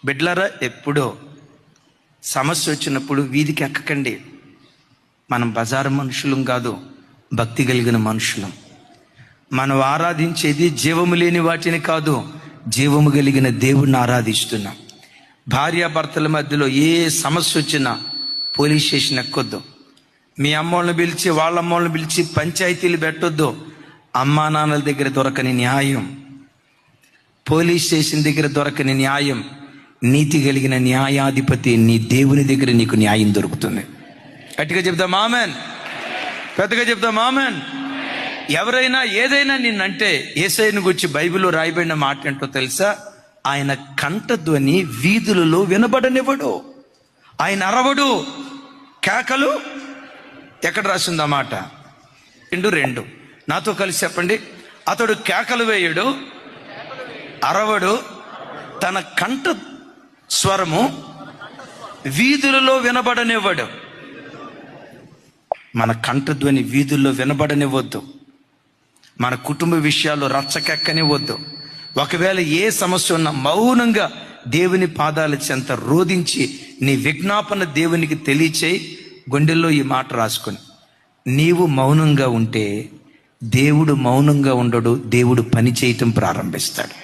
బిడ్లారా, ఎప్పుడో సమస్య వచ్చినప్పుడు వీధికి ఎక్కకండి. మనం బజారు మనుషులం కాదు, భక్తి కలిగిన మనుషులం. మనం ఆరాధించేది జీవము లేని వాటిని కాదు, జీవము కలిగిన దేవుణ్ణి ఆరాధిస్తున్నాం. భార్యాభర్తల మధ్యలో ఏ సమస్య వచ్చినా పోలీస్ స్టేషన్ ఎక్కొద్దు. మీ అమ్మోళ్ళని పిలిచి వాళ్ళ అమ్మోళ్ళని పిలిచి పంచాయతీలు పెట్టొద్దు. అమ్మా నాన్నల దగ్గర దొరకని న్యాయం, పోలీస్ స్టేషన్ దగ్గర దొరకని న్యాయం, నీతి కలిగిన న్యాయాధిపతి నీ దేవుని దగ్గర నీకు న్యాయం దొరుకుతుంది. గట్టిగా చెప్దాం ఆమెన్, పెద్దగా చెప్దాం ఆమెన్. ఎవరైనా ఏదైనా నిన్నంటే యేసయ్యను గురించి బైబిల్లో రాయబడిన మాట ఏంటో తెలుసా? ఆయన కంఠధ్వని వీధులలో వినబడనివ్వడు, ఆయన అరవడు. కేకలు ఎక్కడ రాసింది ఆ మాట? 2 నాతో కలిసి చెప్పండి. అతడు కేకలు వేయడు, అరవడు, తన కంఠ స్వరము వీధులలో వినబడనివ్వడు. మన కంఠధ్వని వీధుల్లో వినబడనివ్వద్దు. మన కుటుంబ విషయాల్లో రచ్చకెక్కనివ్వద్దు. ఒకవేళ ఏ సమస్య ఉన్నా మౌనంగా దేవుని పాదాల చెంత రోధించి నీ విజ్ఞాపన దేవునికి తెలియచేయి. గుండెల్లో ఈ మాట రాసుకొని, నీవు మౌనంగా ఉంటే దేవుడు మౌనంగా ఉండడు, దేవుడు పని చేయటం ప్రారంభిస్తాడు.